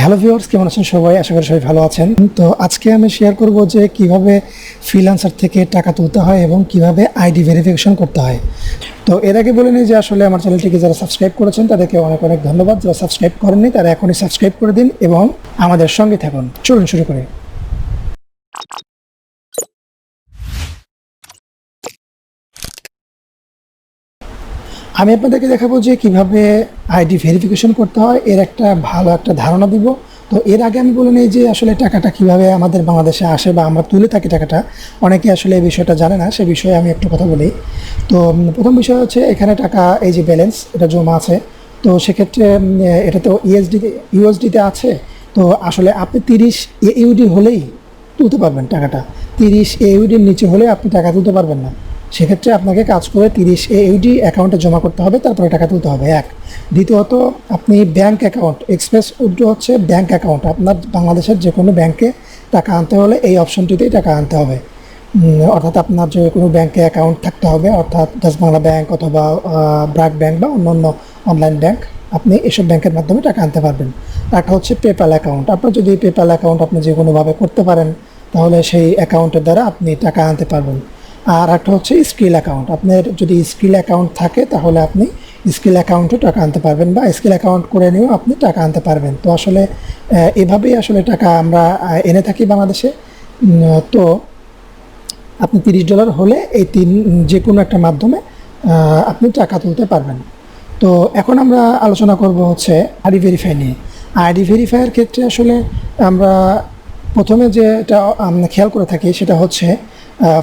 Hello viewers, কেমন আছেন সবাই? আশা করি সবাই ভালো আছেন। তো আজকে আমি শেয়ার করব যে কিভাবে ফ্রিল্যান্সার থেকে টাকা তুলতে হয় এবং কিভাবে আইডি ভেরিফিকেশন করতে হয়। তো এর আগে বলে নিই যে আসলে আমার চ্যানেলটিকে যারা সাবস্ক্রাইব করেছেন তাদেরকে অনেক অনেক ধন্যবাদ। যারা সাবস্ক্রাইব করেননি তারা এখনই সাবস্ক্রাইব করে দিন এবং আমাদের সঙ্গে থাকুন। চলুন শুরু করি। আমি আপনাদেরকে দেখাবো যে কিভাবে আইডি ভেরিফিকেশন করতে হয়, এর একটা ভালো একটা ধারণা দিব। তো এর আগে আমি বলে নিই যে আসলে টাকাটা কিভাবে আমাদের বাংলাদেশে আসে বা আমরা তুলে থাকি টাকাটা, অনেকে আসলে এই বিষয়টা জানে না, সে বিষয়ে আমি একটু কথা বলি। তো প্রথম বিষয় হচ্ছে এখানে টাকা, এই যে ব্যালেন্স, এটা জমা আছে। তো সেক্ষেত্রে এটা তো ইউএসডিতে আছে। তো আসলে আপনি 30 ইউডি হলেই তুলতে পারবেন টাকাটা। 30 ইউডির নিচে হলে আপনি টাকা তুলতে পারবেন না। সেক্ষেত্রে আপনাকে কাজ করে 30 ইউডি অ্যাকাউন্টে জমা করতে হবে, তারপরে টাকা তুলতে হবে। এক, দ্বিতীয়ত আপনি ব্যাংক অ্যাকাউন্ট, এক্সপ্রেস উইথড্র হচ্ছে ব্যাংক অ্যাকাউন্ট। আপনার বাংলাদেশের যে কোনো ব্যাংকে টাকা আনতে হলে এই অপশনটিতেই টাকা আনতে হবে। অর্থাৎ আপনার যে কোনো ব্যাংকে অ্যাকাউন্ট থাকতে হবে, অর্থাৎ ডাচ বাংলা ব্যাংক অথবা ব্র্যাক ব্যাংক বা অন্য অনলাইন ব্যাংক, আপনি এসব ব্যাংকের মাধ্যমে টাকা আনতে পারবেন। একটা হচ্ছে পেপ্যাল অ্যাকাউন্ট। আপনার যদি পেপ্যাল অ্যাকাউন্ট আপনি যে কোনোভাবে করতে পারেন তাহলে সেই অ্যাকাউন্টের দ্বারা আপনি টাকা আনতে পারবেন। আর একটা হচ্ছে স্কিল অ্যাকাউন্ট। আপনার যদি স্কিল অ্যাকাউন্ট থাকে তাহলে আপনি স্কিল অ্যাকাউন্টে টাকা আনতে পারবেন, বা স্কিল অ্যাকাউন্ট করে নিয়েও আপনি টাকা আনতে পারবেন। তো আসলে এভাবেই আসলে টাকা আমরা এনে থাকি বাংলাদেশে। তো আপনি $30 হলে এই যে কোনো একটা মাধ্যমে আপনি টাকা তুলতে পারবেন। তো এখন আমরা আলোচনা করব হচ্ছে আইডি ভেরিফাই নিয়ে। আইডি ভেরিফাইয়ের ক্ষেত্রে আসলে আমরা প্রথমে যেটা আমরা খেয়াল করে থাকি সেটা হচ্ছে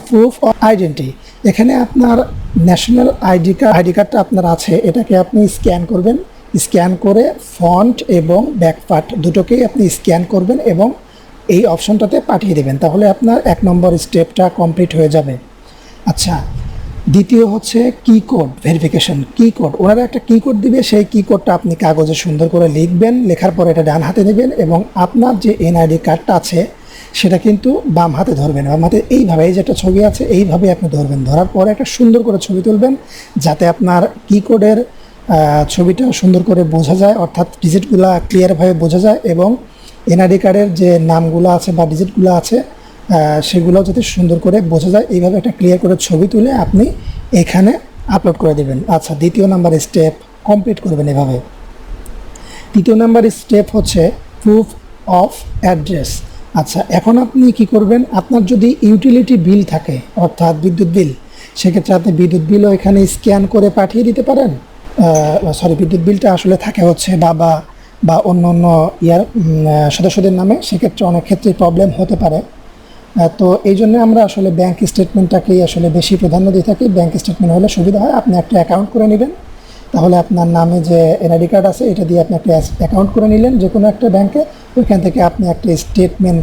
প্রুফ অফ আইডেন্টি। এখানে আপনার ন্যাশনাল আইডি কার্ডটা আপনার আছে, এটাকে আপনি স্ক্যান করবেন। স্ক্যান করে ফ্রন্ট এবং ব্যাক পার্ট দুটোকেই আপনি স্ক্যান করবেন এবং এই অপশনটাতে পাঠিয়ে দেবেন, তাহলে আপনার 1 নম্বর স্টেপটা কমপ্লিট হয়ে যাবে। আচ্ছা, দ্বিতীয় হচ্ছে কি কোড ভেরিফিকেশন। কি কোড, ওনারা একটা কি কোড দিবে, সেই কি কোডটা আপনি কাগজে সুন্দর করে লিখবেন। লেখার পরে এটা ডান হাতে নেবেন এবং আপনার যে এনআইডি কার্ডটা আছে সেটা কিন্তু বাম হাতে ধরবেন। বাম হাতে এইভাবে, এই যে একটা ছবি আছে এইভাবে আপনি ধরবেন। ধরার পরে একটা সুন্দর করে ছবি তুলবেন যাতে আপনার কি কোডের ছবিটা সুন্দর করে বোঝা যায়, অর্থাৎ ডিজিটগুলো ক্লিয়ারভাবে বোঝা যায় এবং এনআইডি কার্ডের যে নামগুলো আছে বা ডিজিটগুলো আছে সেগুলো যাতে সুন্দর করে বোঝা যায়, এইভাবে একটা ক্লিয়ার করে ছবি তুলে আপনি এখানে আপলোড করে দেবেন। আচ্ছা, দ্বিতীয় নাম্বার স্টেপ কমপ্লিট করবেন এভাবে। তৃতীয় নাম্বার স্টেপ হচ্ছে প্রুফ অফ অ্যাড্রেস। আচ্ছা, এখন আপনি কি করবেন, আপনার যদি ইউটিলিটি বিল থাকে অর্থাৎ বিদ্যুৎ বিল, সেক্ষেত্রে আপনি বিদ্যুৎ বিলও এখানে স্ক্যান করে পাঠিয়ে দিতে পারেন। বিদ্যুৎ বিলটা আসলে থাকে হচ্ছে বাবা বা অন্য সদস্যদের নামে, সেক্ষেত্রে অনেক ক্ষেত্রে প্রবলেম হতে পারে। তো এই জন্য আমরা আসলে ব্যাংক স্টেটমেন্টটাকেই আসলে বেশি প্রাধান্য দিয়ে থাকি। ব্যাংক স্টেটমেন্ট হলে সুবিধা হয়, আপনি একটা অ্যাকাউন্ট করে নেবেন, তাহলে আপনার নামে যে এনআইডি কার্ড আছে এটা দিয়ে আপনি একটা অ্যাকাউন্ট করে নিলেন যে কোনো একটা ব্যাংকে। ওইখান থেকে আপনি একটা স্টেটমেন্ট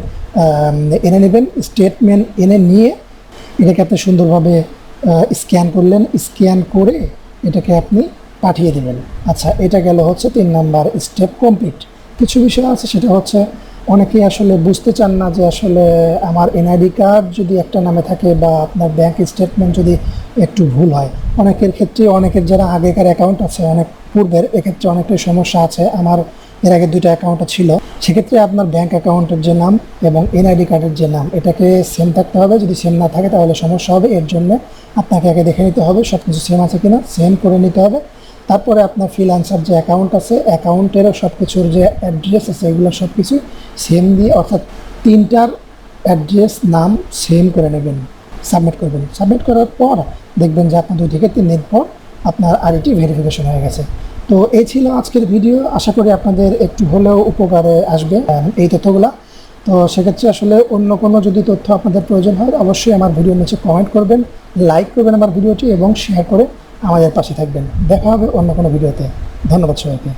এনে নেবেন। স্টেটমেন্ট এনে নিয়ে এটাকে আপনি সুন্দরভাবে স্ক্যান করলেন, স্ক্যান করে এটাকে আপনি পাঠিয়ে দেবেন। আচ্ছা, এটা গেল হচ্ছে 3 নাম্বার স্টেপ কমপ্লিট। কিছু বিষয় আছে, সেটা হচ্ছে অনেকেই আসলে বুঝতে চান না যে আসলে আমার এনআইডি কার্ড যদি একটা নামে থাকে বা আপনার ব্যাংক স্টেটমেন্ট যদি একটু ভুল হয়, অনেকের ক্ষেত্রে, অনেকের যারা আগেকার অ্যাকাউন্ট আছে অনেক পূর্বের, এক্ষেত্রে অনেকটাই সমস্যা আছে। আমার এর আগে 2টা অ্যাকাউন্ট ছিল, সেক্ষেত্রে আপনার ব্যাংক অ্যাকাউন্টের যে নাম এবং এনআইডি কার্ডের যে নাম এটাকে সেম থাকতে হবে। যদি সেম না থাকে তাহলে সমস্যা হবে। এর জন্য আপনাকে আগে দেখে নিতে হবে সব কিছু সেম আছে কিনা, সেম করে নিতে হবে। তারপরে আপনার ফ্রিল্যান্সার যে অ্যাকাউন্ট আছে, অ্যাকাউন্টেরও সব কিছুর যে অ্যাড্রেস আছে এগুলো সব কিছু সেম দিয়ে, অর্থাৎ 3টার অ্যাড্রেস নাম সেম করে নেবেন, সাবমিট করবেন। সাবমিট করার পর দেখবেন যে আপনার 2 থেকে 3 দিন পর আপনার আইডি ভেরিফিকেশন হয়ে গেছে। তো এই ছিল আজকের ভিডিও। আশা করি আপনাদের একটু হলেও উপকারে আসবে এই তথ্যগুলো। তো সেক্ষেত্রে আসলে অন্য কোনো যদি তথ্য আপনাদের প্রয়োজন হয় অবশ্যই আমার ভিডিওর নিচে কমেন্ট করবেন, লাইক করবেন আমার ভিডিওটি এবং শেয়ার করে আমাদের পাশে থাকবেন। দেখা হবে অন্য কোনো ভিডিওতে। ধন্যবাদ সবাইকে।